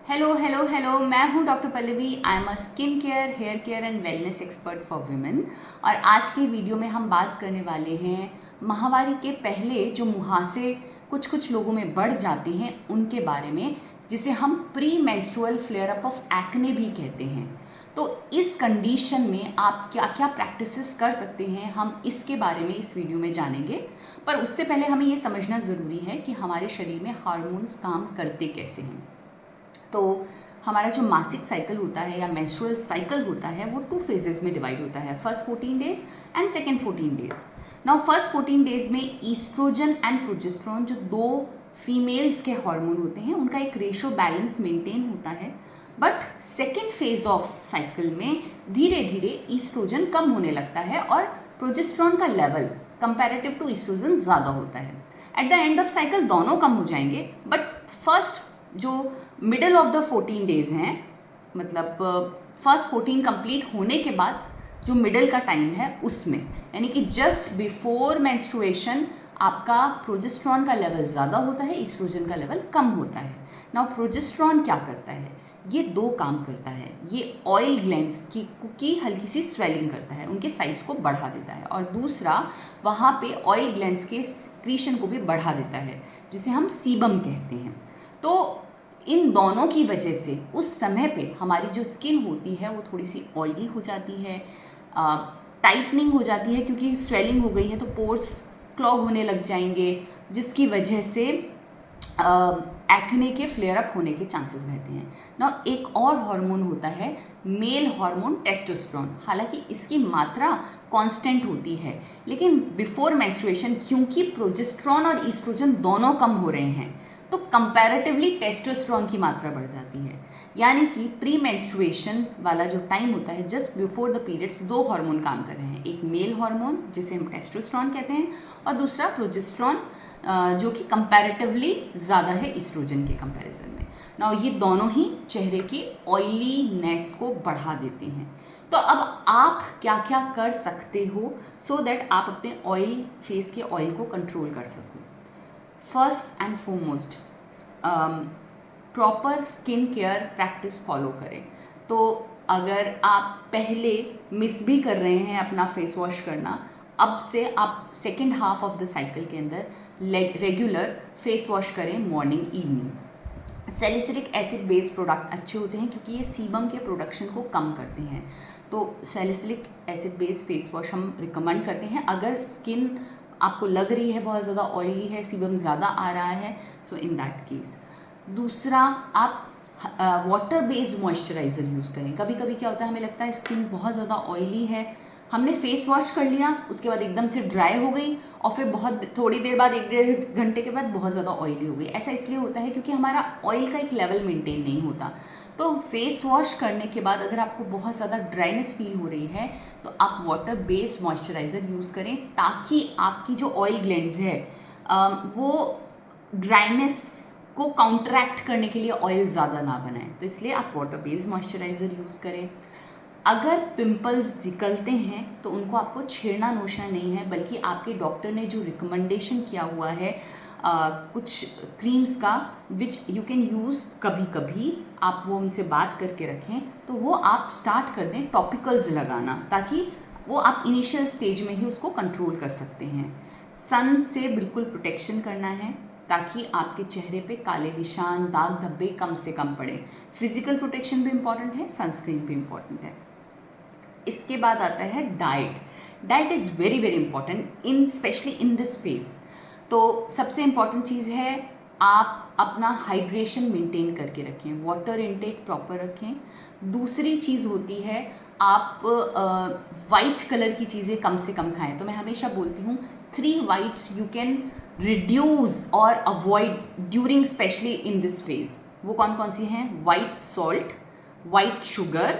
Hello hello hello, मैं हूं doctor Pallavi. I am a skin care, hair care and wellness expert for women. और आज के video में हम बात करने वाले हैं माहवारी के पहले जो मुहासे कुछ कुछ लोगों में बढ़ जाते हैं उनके बारे में, जिसे हम premenstrual flare up of acne भी कहते हैं। तो इस कंडीशन में आप क्या क्या प्रैक्टिसेस कर सकते हैं, हम इसके बारे में इस वीडियो में जानेंगे। पर उससे पहले हमें ये समझना ज़रूरी है कि हमारे शरीर में हार्मोन्स काम करते कैसे हैं। तो हमारा जो मासिक साइकिल होता है या मेंस्ट्रुअल साइकिल होता है वो 2 फेजेस में डिवाइड होता है, first 14 days and second 14 days. Now first 14 days में ईस्ट्रोजन एंड प्रोजेस्टेरोन जो दो फीमेल्स के हार्मोन होते हैं उनका एक रेशो बैलेंस मेंटेन होता है। But second phase of cycle में धीरे धीरे ईस्ट्रोजन कम होने लगता है और प्रोजेस्टेरोन का लेवल कंपैरेटिव टू ईस्ट्रोजन ज़्यादा होता है। At the end of cycle दोनों कम हो जाएंगे, बट फर्स्ट जो मिडल ऑफ द 14 डेज हैं, मतलब फर्स्ट 14 कंप्लीट होने के बाद जो मिडल का टाइम है उसमें, यानी कि जस्ट बिफोर मेंस्ट्रुएशन आपका प्रोजेस्टेरोन का लेवल ज़्यादा होता है, ईस्ट्रोजन का लेवल कम होता है। नाउ प्रोजेस्टेरोन क्या करता है? ये दो काम करता है। ये ऑयल ग्लैंड्स की हल्की सी स्वेलिंग करता है, उनके साइज को बढ़ा देता है, और दूसरा वहाँ पे ऑयल ग्लैंड्स के सिक्रीशन को भी बढ़ा देता है, जिसे हम सीबम कहते हैं। तो इन दोनों की वजह से उस समय पे हमारी जो स्किन होती है वो थोड़ी सी ऑयली हो जाती है, टाइटनिंग हो जाती है, क्योंकि स्वेलिंग हो गई है तो पोर्स क्लॉग होने लग जाएंगे, जिसकी वजह से एक्ने के फ्लेयर अप होने के चांसेस रहते हैं। ना एक और हार्मोन होता है मेल हार्मोन टेस्टोस्टेरोन। हालांकि इसकी मात्रा कांस्टेंट होती है, लेकिन बिफोर मेंस्ट्रुएशन क्योंकि प्रोजेस्टेरोन और ईस्ट्रोजन दोनों कम हो रहे हैं तो कंपैरेटिवली टेस्टोस्टेरोन की मात्रा बढ़ जाती है। यानी कि प्री मेंस्ट्रुएशन वाला जो टाइम होता है, जस्ट बिफोर द पीरियड्स, दो हार्मोन काम कर रहे हैं। एक मेल हार्मोन जिसे हम टेस्टोस्टेरोन कहते हैं, और दूसरा प्रोजेस्टेरोन जो कि कंपैरेटिवली ज़्यादा है ईस्ट्रोजन के कंपैरिजन में। नाउ ये दोनों ही चेहरे की ऑयलीनेस को बढ़ा देते हैं। तो अब आप क्या क्या कर सकते हो सो दैट आप अपने ऑयल, फेस के ऑयल को कंट्रोल कर सको? First and foremost, proper skin care practice follow करें। तो अगर आप पहले मिस भी कर रहे हैं अपना फेस वॉश करना, अब से आप second half of the cycle के अंदर रेगुलर फेस वॉश करें, morning evening. Salicylic acid based product अच्छे होते हैं क्योंकि ये सीबम के प्रोडक्शन को कम करते हैं। तो salicylic acid based face wash हम रिकमेंड करते हैं अगर स्किन आपको लग रही है बहुत ज़्यादा ऑयली है, सीबम ज़्यादा आ रहा है, सो इन दैट केस। दूसरा, आप वाटर बेस्ड मॉइस्चराइज़र यूज़ करें। कभी कभी क्या होता है, हमें लगता है स्किन बहुत ज़्यादा ऑयली है, हमने फेस वॉश कर लिया, उसके बाद एकदम से ड्राई हो गई, और फिर बहुत थोड़ी देर बाद, 1-1.5 घंटे के बाद बहुत ज़्यादा ऑयली हो गई। ऐसा इसलिए होता है क्योंकि हमारा ऑयल का एक लेवल मेंटेन नहीं होता। तो फेस वॉश करने के बाद अगर आपको बहुत ज़्यादा ड्राइनेस फील हो रही है तो आप वाटर बेस्ड मॉइस्चराइज़र यूज़ करें, ताकि आपकी जो ऑयल ग्लैंड्स है वो ड्राइनेस को काउंटरैक्ट करने के लिए ऑयल ज़्यादा ना बनाएं। तो इसलिए आप वाटर बेस्ड मॉइस्चराइज़र यूज़ करें। अगर पिंपल्स निकलते हैं तो उनको आपको छेड़ना नोचना नहीं है, बल्कि आपके डॉक्टर ने जो रिकमेंडेशन किया हुआ है कुछ क्रीम्स का, विच यू कैन यूज़, कभी कभी आप वो उनसे बात करके रखें, तो वो आप स्टार्ट कर दें टॉपिकल्स लगाना, ताकि वो आप इनिशियल स्टेज में ही उसको कंट्रोल कर सकते हैं। सन से बिल्कुल प्रोटेक्शन करना है ताकि आपके चेहरे पे काले निशान, दाग धब्बे कम से कम पड़े। फिजिकल प्रोटेक्शन भी इम्पॉर्टेंट है, सनस्क्रीन भी इम्पॉर्टेंट है। इसके बाद आता है diet. Diet is very very important in specially in this phase. तो सबसे इम्पॉर्टेंट चीज़ है आप अपना हाइड्रेशन मेंटेन करके रखें, वाटर इनटेक प्रॉपर रखें। दूसरी चीज़ होती है आप वाइट कलर की चीज़ें कम से कम खाएं। तो मैं हमेशा बोलती हूँ 3 वाइट्स यू कैन रिड्यूस और avoid during specially in this phase. वो कौन कौन सी हैं? White salt, white sugar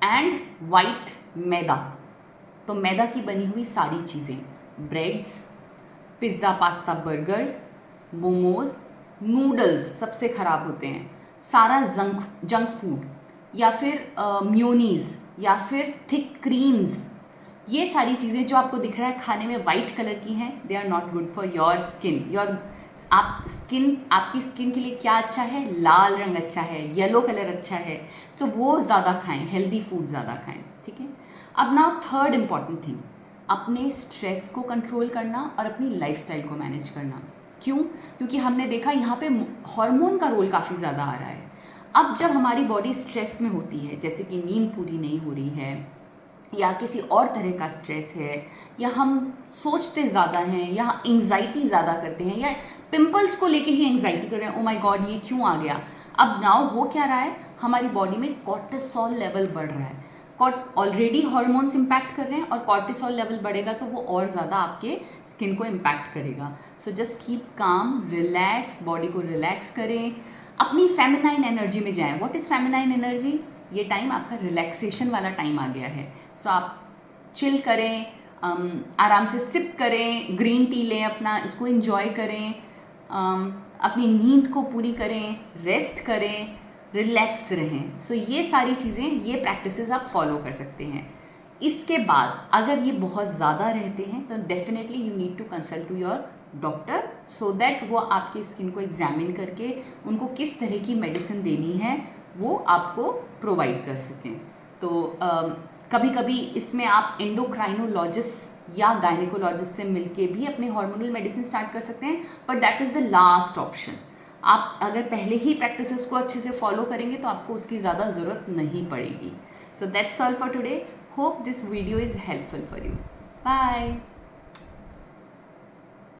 and white maida. तो मैदा की बनी हुई सारी चीज़ें, breads, pizza, pasta, burger, momos, noodles सबसे ख़राब होते हैं, सारा जंक फूड, या फिर म्योनीज़, या फिर थिक क्रीम्स, ये सारी चीज़ें जो आपको दिख रहा है खाने में वाइट कलर की हैं, they are not good for your skin. Your आपकी स्किन के लिए क्या अच्छा है, लाल रंग अच्छा है, येलो कलर अच्छा है, सो वो ज़्यादा खाएं, हेल्दी फूड ज़्यादा खाएं, ठीक है। अब नाउ थर्ड इम्पॉर्टेंट थिंग, अपने स्ट्रेस को कंट्रोल करना और अपनी लाइफस्टाइल को मैनेज करना। क्यों? क्योंकि हमने देखा यहाँ पे हार्मोन का रोल काफ़ी ज़्यादा आ रहा है। अब जब हमारी बॉडी स्ट्रेस में होती है, जैसे कि नींद पूरी नहीं हो रही है या किसी और तरह का स्ट्रेस है, या हम सोचते ज़्यादा हैं, या एंग्जाइटी ज़्यादा करते हैं, या पिंपल्स को लेके ही एंग्जाइटी कर रहे हैं, ओ माय गॉड ये क्यों आ गया। अब नाउ हो क्या रहा है, हमारी बॉडी में कॉर्टिसोल लेवल बढ़ रहा है। ऑलरेडी हार्मोन्स इम्पैक्ट कर रहे हैं और कॉर्टिसोल लेवल बढ़ेगा तो वो और ज़्यादा आपके स्किन को इम्पैक्ट करेगा। So just keep calm, relax, body को रिलैक्स करें, अपनी फेमिनाइन एनर्जी में जाएं। What is feminine energy? ये टाइम आपका रिलैक्सेशन वाला टाइम आ गया है। सो आप चिल करें, आराम से सिप करें, ग्रीन टी लें, अपना इसको इन्जॉय करें, अपनी नींद को पूरी करें, रेस्ट करें, रिलैक्स रहें। सो ये सारी चीज़ें, ये प्रैक्टिसेस आप फॉलो कर सकते हैं। इसके बाद अगर ये बहुत ज़्यादा रहते हैं तो definitely you need to consult to your doctor, so that वो आपकी स्किन को एग्जामिन करके उनको किस तरह की मेडिसिन देनी है वो आपको प्रोवाइड कर सकें। तो कभी कभी इसमें आप एंडोक्राइनोलॉजिस्ट या गायनेकोलॉजिस्ट से मिलके भी अपने हार्मोनल मेडिसिन स्टार्ट कर सकते हैं, but that is the last option. आप अगर पहले ही प्रैक्टिसेस को अच्छे से फॉलो करेंगे तो आपको उसकी ज़्यादा ज़रूरत नहीं पड़ेगी। So that's all for today. Hope this video is helpful for you. Bye.